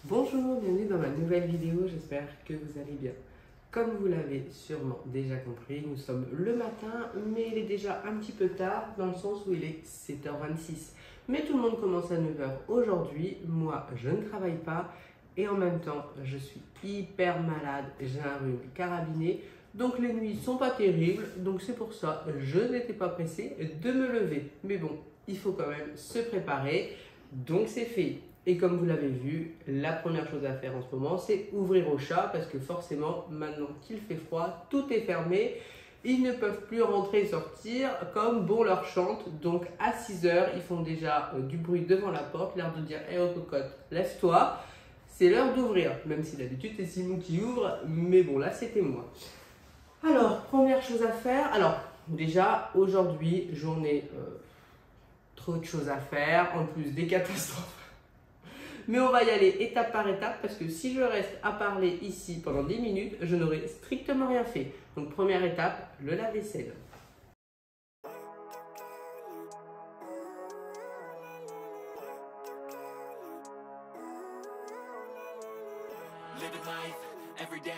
Bonjour, bienvenue dans ma nouvelle vidéo, j'espère que vous allez bien. Comme vous l'avez sûrement déjà compris, nous sommes le matin, mais il est déjà un petit peu tard dans le sens où il est 7h26. Mais tout le monde commence à 9h aujourd'hui, moi je ne travaille pas et en même temps je suis hyper malade, j'ai un rhume carabiné, donc les nuits sont pas terribles, donc c'est pour ça je n'étais pas pressée de me lever. Mais bon, il faut quand même se préparer, donc c'est fait. Et comme vous l'avez vu, la première chose à faire en ce moment, c'est ouvrir au chat parce que forcément, maintenant qu'il fait froid, tout est fermé. Ils ne peuvent plus rentrer et sortir comme bon leur chante. Donc à 6h, ils font déjà du bruit devant la porte, l'air de dire « Hé oh cocotte, lève-toi ». C'est l'heure d'ouvrir, même si d'habitude c'est Simon qui ouvre, mais bon là c'était moi. Alors, première chose à faire, alors déjà aujourd'hui, journée trop de choses à faire, en plus des catastrophes. Mais on va y aller étape par étape parce que si je reste à parler ici pendant 10 minutes, je n'aurai strictement rien fait. Donc première étape, le lave-vaisselle. Living life, every day,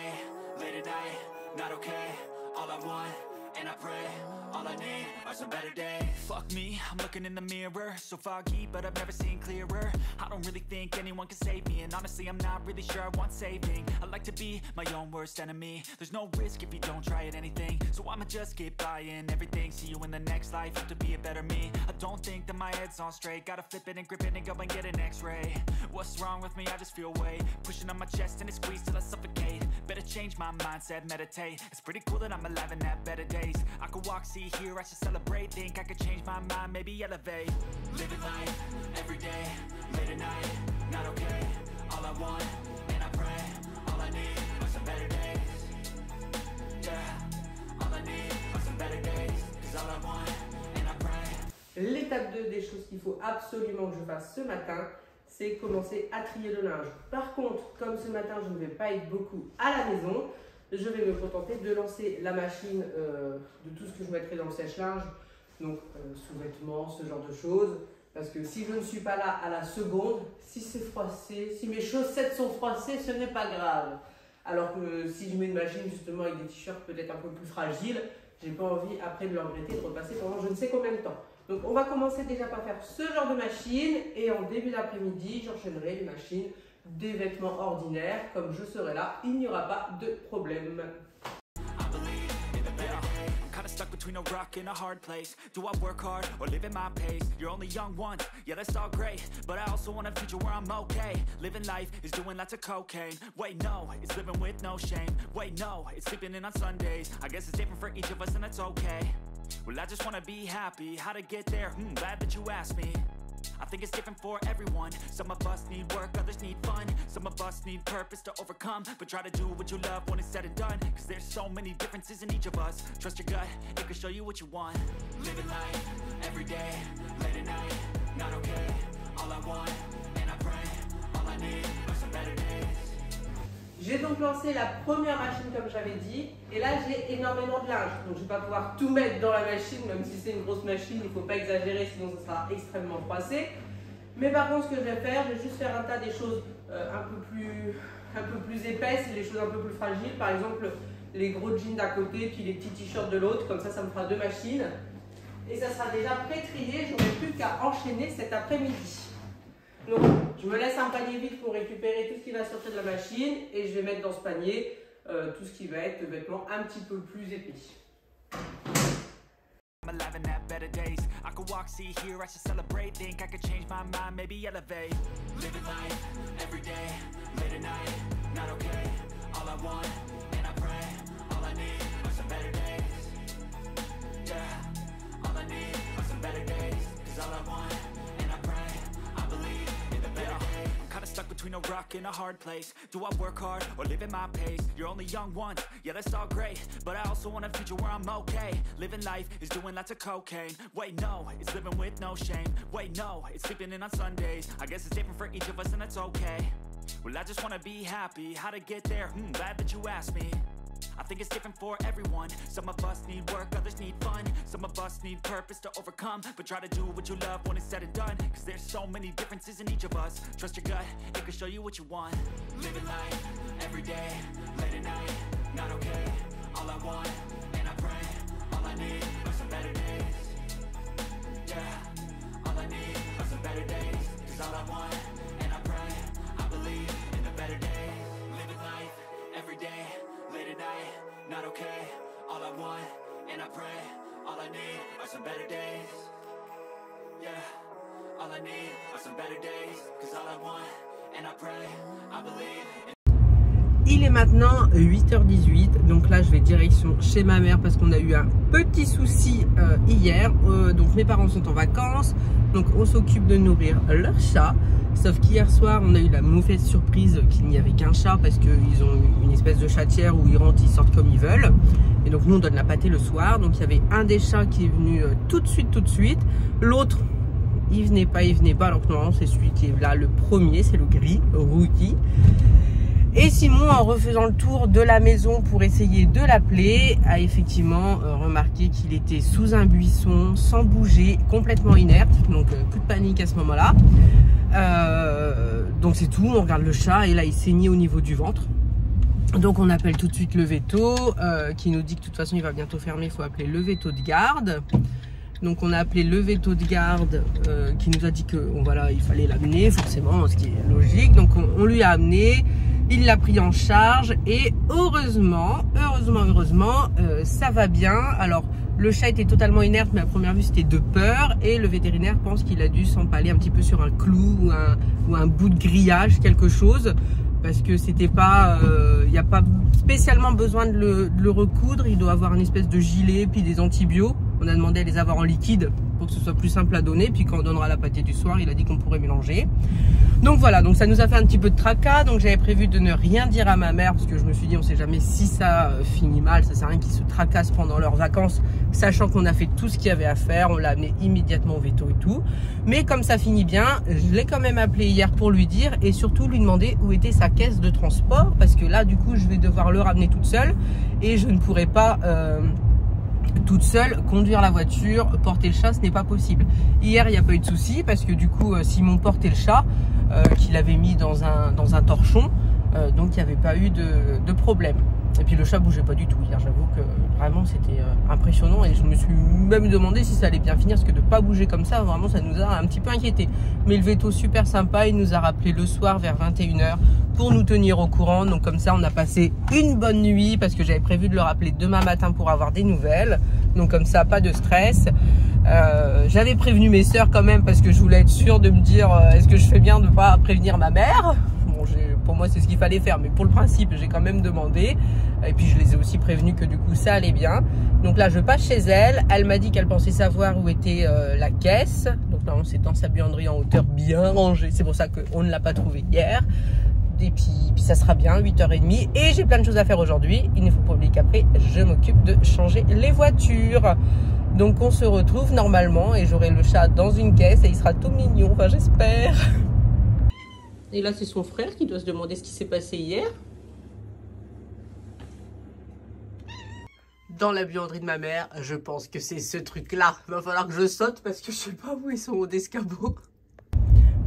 late at night, not okay. All I want, and I pray, all I need are some better days. Fuck me, I'm looking in the mirror, so foggy, but I've never seen clearer. I don't really think anyone can save me, and honestly I'm not really sure I want saving. I like to be my own worst enemy. There's no risk if you don't try at anything, so I'ma just keep buying everything. See you in the next life, have to be a better me. I don't think that my head's on straight, gotta flip it and grip it and go and get an x-ray. What's wrong with me? I just feel weight pushing on my chest and it squeezes till I suffocate. Better change my mindset, meditate. It's pretty cool that I'm alive and have better days. I could walk, see, hear, I should celebrate. Think I could change my mind, maybe elevate. Living life, every day, late at night, not okay. All I want, and I pray, all I need are some better days. Yeah, all I need are some better days. Cause all I want, and I pray. L'étape 2 des choses qu'il faut absolument que je fasse ce matin, c'est commencer à trier le linge. Par contre, comme ce matin je ne vais pas être beaucoup à la maison, je vais me contenter de lancer la machine de tout ce que je mettrai dans le sèche-linge, donc sous-vêtements, ce genre de choses. Parce que si je ne suis pas là à la seconde, si c'est froissé, si mes chaussettes sont froissées, ce n'est pas grave. Alors que si je mets une machine justement avec des t-shirts peut-être un peu plus fragiles, j'ai pas envie après de le regretter, de repasser pendant je ne sais combien de temps. Donc on va commencer déjà par faire ce genre de machine et en début d'après-midi, j'enchaînerai les machines des vêtements ordinaires. Comme je serai là, il n'y aura pas de problème. Stuck between a rock and a hard place. Do I work hard or live at my pace? You're only young once, yeah that's all great, but I also want a future where I'm okay. Living life is doing lots of cocaine. Wait no, it's living with no shame. Wait no, it's sleeping in on Sundays. I guess it's different for each of us and that's okay. Well I just wanna be happy, how to get there? Glad that you asked me. I think it's different for everyone. Some of us need work, others need fun. Some of us need purpose to overcome. But try to do what you love when it's said and done. Cause there's so many differences in each of us. Trust your gut, it can show you what you want. Living life, every day, late at night, not okay. All I want, and I pray, all I need are some better days. J'ai donc lancé la première machine comme j'avais dit et là j'ai énormément de linge, donc je ne vais pas pouvoir tout mettre dans la machine, même si c'est une grosse machine, il ne faut pas exagérer sinon ça sera extrêmement froissé. Mais par contre ce que je vais faire, je vais juste faire un tas des choses un peu plus épaisses et les choses un peu plus fragiles, par exemple les gros jeans d'un côté puis les petits t-shirts de l'autre, comme ça me fera deux machines. Et ça sera déjà pré-trié, j'aurai plus qu'à enchaîner cet après-midi. Donc, je me laisse un panier vide pour récupérer tout ce qui va sortir de la machine et je vais mettre dans ce panier tout ce qui va être vêtements un petit peu plus épais. I'm alive and have better days. I could walk, see, hear, I should celebrate. Think I could change my mind, maybe elevate. Living life, every day, late at night, not okay. All I want, and I pray, all I need are some better days. Yeah, all I need are some better days. Cause all I want, and I pray, I believe in the better days. I'm kinda stuck between a rock and a hard place. Do I work hard or live at my pace? You're only young once, yeah that's all great, but I also want a future where I'm okay. Living life is doing lots of cocaine. Wait no, it's living with no shame. Wait no, it's sleeping in on Sundays. I guess it's different for each of us and that's okay. Well I just wanna be happy, how to get there? Glad that you asked me. I think it's different for everyone. Some of us need work, others need fun. Some of us need purpose to overcome. But try to do what you love when it's said and done. Cause there's so many differences in each of us. Trust your gut, it can show you what you want. Living life, every day, late at night, not okay. All I want, and I pray, all I need are some better days. Yeah, all I need are some better days. Cause all I want, and I pray, I believe in the better days. Living life, every day, late at night, not okay. All I want, and I pray, all I need are some better days. Yeah, all I need are some better days. Cause all I want, and I pray, I believe in... Il est maintenant 8h18, donc là je vais direction chez ma mère parce qu'on a eu un petit souci hier. Donc mes parents sont en vacances, donc on s'occupe de nourrir leur chat. Sauf qu'hier soir on a eu la mauvaise surprise qu'il n'y avait qu'un chat parce qu'ils ont une espèce de chatière où ils rentrent, ils sortent comme ils veulent. Et donc nous on donne la pâtée le soir, donc il y avait un des chats qui est venu tout de suite. L'autre il venait pas, alors que normalement c'est celui qui est là le premier, c'est le gris, Rookie. Et Simon, en refaisant le tour de la maison pour essayer de l'appeler, a effectivement remarqué qu'il était sous un buisson, sans bouger, complètement inerte. Donc coup de panique à ce moment-là. Donc c'est tout, on regarde le chat et là il saignait au niveau du ventre. Donc on appelle tout de suite le veto qui nous dit que de toute façon il va bientôt fermer, il faut appeler le veto de garde. Donc on a appelé le veto de garde qui nous a dit que voilà, il fallait l'amener forcément, ce qui est logique. Donc on lui a amené. Il l'a pris en charge et heureusement, ça va bien. Alors, le chat était totalement inerte, mais à première vue, c'était de peur. Et le vétérinaire pense qu'il a dû s'empaler un petit peu sur un clou ou un bout de grillage, quelque chose. Parce que c'était pas, il n'y a pas spécialement besoin de le recoudre. Il doit avoir une espèce de gilet, puis des antibiotiques. On a demandé à les avoir en liquide pour que ce soit plus simple à donner. Puis quand on donnera la pâtée du soir, il a dit qu'on pourrait mélanger. Donc voilà, donc ça nous a fait un petit peu de tracas. Donc j'avais prévu de ne rien dire à ma mère parce que je me suis dit on sait jamais si ça finit mal. Ça sert à rien qu'ils se tracassent pendant leurs vacances, sachant qu'on a fait tout ce qu'il y avait à faire. On l'a amené immédiatement au veto et tout. Mais comme ça finit bien, je l'ai quand même appelé hier pour lui dire et surtout lui demander où était sa caisse de transport. Parce que là du coup je vais devoir le ramener toute seule et je ne pourrai pas... toute seule, conduire la voiture, porter le chat, ce n'est pas possible. Hier, il n'y a pas eu de souci parce que du coup, Simon portait le chat qu'il avait mis dans un torchon. Donc, il n'y avait pas eu de problème. Et puis, le chat bougeait pas du tout hier. J'avoue que vraiment, c'était impressionnant. Et je me suis même demandé si ça allait bien finir. Parce que de ne pas bouger comme ça, vraiment, ça nous a un petit peu inquiété. Mais le veto, super sympa. Il nous a rappelé le soir vers 21 h pour nous tenir au courant. Donc comme ça on a passé une bonne nuit parce que j'avais prévu de le rappeler demain matin pour avoir des nouvelles. Donc comme ça pas de stress. J'avais prévenu mes sœurs quand même parce que je voulais être sûre de me dire est-ce que je fais bien de ne pas prévenir ma mère. Bon, pour moi c'est ce qu'il fallait faire, mais pour le principe j'ai quand même demandé. Et puis je les ai aussi prévenus que du coup ça allait bien. Donc là je passe chez elle. Elle m'a dit qu'elle pensait savoir où était la caisse. Donc là on s'est dans sa buanderie en hauteur bien rangée. C'est pour ça qu'on ne l'a pas trouvée hier. Et puis ça sera bien, 8h30. Et j'ai plein de choses à faire aujourd'hui. Il ne faut pas oublier qu'après, je m'occupe de changer les voitures. Donc on se retrouve normalement et j'aurai le chat dans une caisse et il sera tout mignon. Enfin, j'espère. Et là, c'est son frère qui doit se demander ce qui s'est passé hier. Dans la buanderie de ma mère, je pense que c'est ce truc-là. Il va falloir que je saute parce que je sais pas où ils sont au escabeau.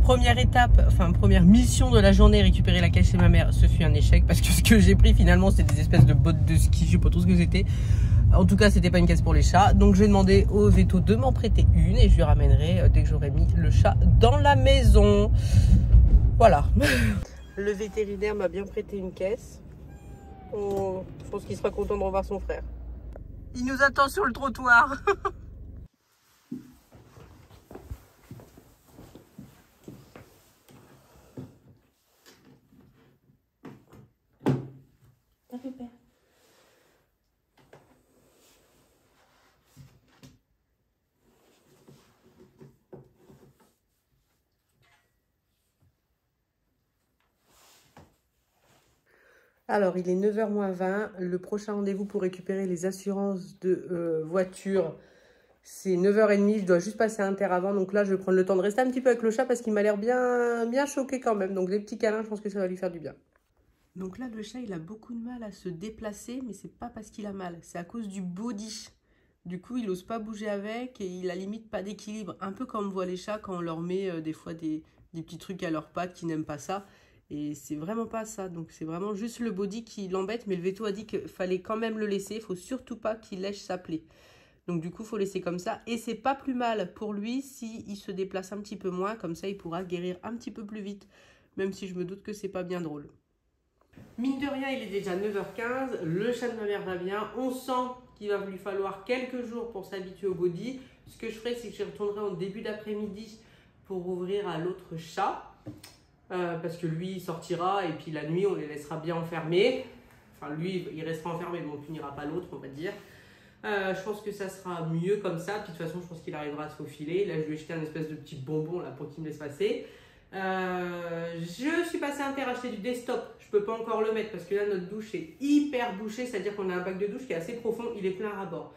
Première étape, enfin première mission de la journée, récupérer la caisse chez ma mère, ce fut un échec parce que ce que j'ai pris finalement c'était des espèces de bottes de ski, je sais pas trop ce que c'était. En tout cas c'était pas une caisse pour les chats, donc je vais demander au veto de m'en prêter une et je lui ramènerai dès que j'aurai mis le chat dans la maison. Voilà. Le vétérinaire m'a bien prêté une caisse. Je pense qu'il sera content de revoir son frère. Il nous attend sur le trottoir. Alors, il est 9h moins 20. Le prochain rendez-vous pour récupérer les assurances de voiture, c'est 9h30. Je dois juste passer à Inter avant. Donc là, je vais prendre le temps de rester un petit peu avec le chat parce qu'il m'a l'air bien choqué quand même. Donc, des petits câlins, je pense que ça va lui faire du bien. Donc là, le chat, il a beaucoup de mal à se déplacer, mais c'est pas parce qu'il a mal, c'est à cause du body. Du coup, il n'ose pas bouger avec et il a limite pas d'équilibre. Un peu comme on voit les chats quand on leur met des fois des petits trucs à leurs pattes qui n'aiment pas ça. Et c'est vraiment pas ça. Donc c'est vraiment juste le body qui l'embête. Mais le veto a dit qu'il fallait quand même le laisser. Il faut surtout pas qu'il lèche sa plaie. Donc du coup, il faut laisser comme ça. Et c'est pas plus mal pour lui s'il se déplace un petit peu moins. Comme ça, il pourra guérir un petit peu plus vite. Même si je me doute que c'est pas bien drôle. Mine de rien, il est déjà 9h15, le chat de ma mère va bien. On sent qu'il va lui falloir quelques jours pour s'habituer au body. Ce que je ferai, c'est que je retournerai en début d'après-midi pour ouvrir à l'autre chat. Parce que lui, il sortira et puis la nuit, on les laissera bien enfermés. Enfin, lui, il restera enfermé, mais on ne punira pas l'autre, on va dire. Je pense que ça sera mieux comme ça. Puis de toute façon, je pense qu'il arrivera à se faufiler. Là, je lui ai jeté un espèce de petit bonbon là, pour qu'il me laisse passer. Je suis passée à acheter du desktop. Je peux pas encore le mettre parce que là notre douche est hyper bouchée, c'est-à-dire qu'on a un bac de douche qui est assez profond, il est plein à bord.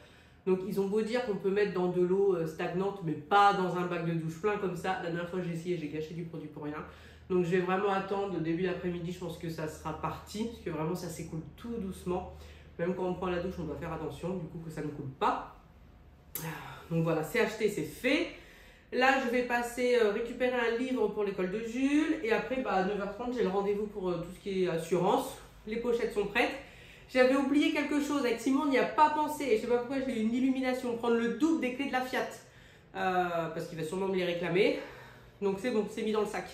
Donc ils ont beau dire qu'on peut mettre dans de l'eau stagnante, mais pas dans un bac de douche plein comme ça. La dernière fois j'ai essayé, j'ai gâché du produit pour rien. Donc je vais vraiment attendre au début d'après-midi, je pense que ça sera parti, parce que vraiment ça s'écoule tout doucement. Même quand on prend la douche, on doit faire attention du coup que ça ne coule pas. Donc voilà, c'est acheté, c'est fait. Là, je vais passer récupérer un livre pour l'école de Jules. Et après, à 9h30, j'ai le rendez-vous pour tout ce qui est assurance. Les pochettes sont prêtes. J'avais oublié quelque chose. Avec Simon, on n'y a pas pensé. Et je ne sais pas pourquoi, j'ai eu une illumination. Prendre le double des clés de la Fiat. Parce qu'il va sûrement me les réclamer. Donc c'est bon, c'est mis dans le sac.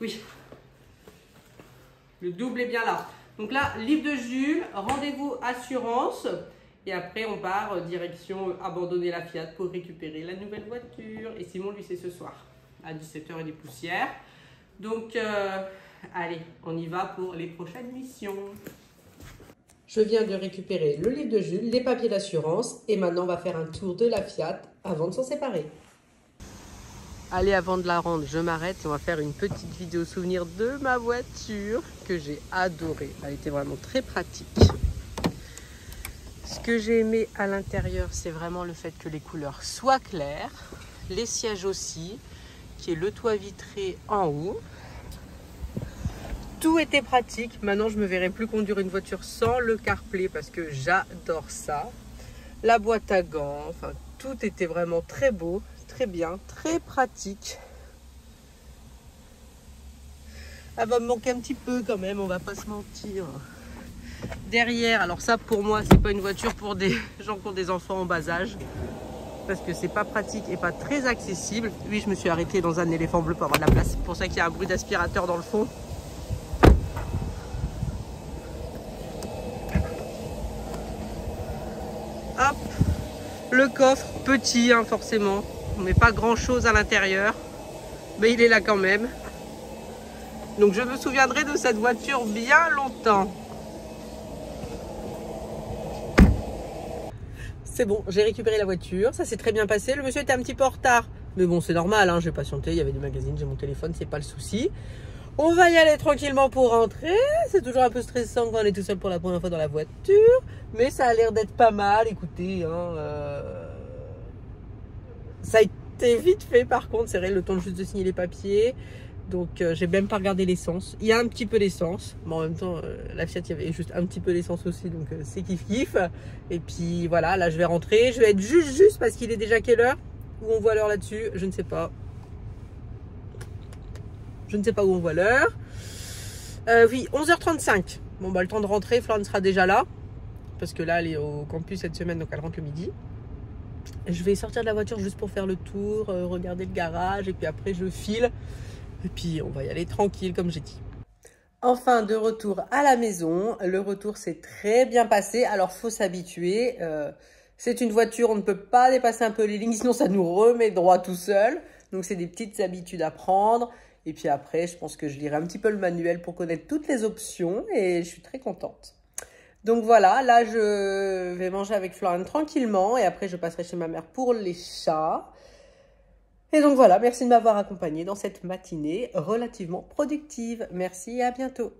Oui. Le double est bien là. Donc là, livre de Jules, rendez-vous assurance. Et après, on part direction abandonner la Fiat pour récupérer la nouvelle voiture. Et Simon, lui, c'est ce soir, à 17h et des poussières. Donc, allez, on y va pour les prochaines missions. Je viens de récupérer le livre de Jules, les papiers d'assurance. Et maintenant, on va faire un tour de la Fiat avant de s'en séparer. Allez, avant de la rendre, je m'arrête et on va faire une petite vidéo souvenir de ma voiture que j'ai adorée. Elle était vraiment très pratique. Ce que j'ai aimé à l'intérieur, c'est vraiment le fait que les couleurs soient claires. Les sièges aussi, qui est le toit vitré en haut. Tout était pratique. Maintenant, je ne me verrai plus conduire une voiture sans le CarPlay parce que j'adore ça. La boîte à gants, enfin, tout était vraiment très beau, très bien, très pratique. Elle va me manquer un petit peu quand même, on va pas se mentir. Derrière, alors ça pour moi c'est pas une voiture pour des gens qui ont des enfants en bas âge parce que c'est pas pratique et pas très accessible. Oui, je me suis arrêtée dans un éléphant bleu pour avoir de la place, c'est pour ça qu'il y a un bruit d'aspirateur dans le fond. Hop, le coffre petit hein, forcément, on met pas grand chose à l'intérieur mais il est là quand même, donc je me souviendrai de cette voiture bien longtemps. C'est bon, j'ai récupéré la voiture, ça s'est très bien passé. Le monsieur était un petit peu en retard, mais bon, c'est normal, hein, j'ai patienté, il y avait des magazines, j'ai mon téléphone, c'est pas le souci. On va y aller tranquillement pour rentrer. C'est toujours un peu stressant quand on est tout seul pour la première fois dans la voiture, mais ça a l'air d'être pas mal. Écoutez, hein, ça a été vite fait par contre, c'est vrai, le temps juste de signer les papiers. Donc j'ai même pas regardé l'essence. Il y a un petit peu d'essence, mais en même temps la Fiat il y avait juste un petit peu d'essence aussi, donc c'est kiff kiff. Et puis voilà, là je vais rentrer, je vais être juste parce qu'il est déjà quelle heure? Où on voit l'heure là-dessus, je ne sais pas. Je ne sais pas où on voit l'heure. Oui, 11h35. Bon le temps de rentrer, Florence sera déjà là. Parce que là elle est au campus cette semaine, donc elle rentre le midi. Je vais sortir de la voiture juste pour faire le tour, regarder le garage, et puis après je file. Et puis on va y aller tranquille comme j'ai dit. Enfin de retour à la maison. Le retour s'est très bien passé. Alors faut s'habituer. C'est une voiture, on ne peut pas dépasser un peu les lignes, sinon ça nous remet droit tout seul. Donc c'est des petites habitudes à prendre. Et puis après, je pense que je lirai un petit peu le manuel pour connaître toutes les options. Et je suis très contente. Donc voilà, là je vais manger avec Florence tranquillement. Et après je passerai chez ma mère pour les chats. Et donc voilà, merci de m'avoir accompagnée dans cette matinée relativement productive. Merci et à bientôt.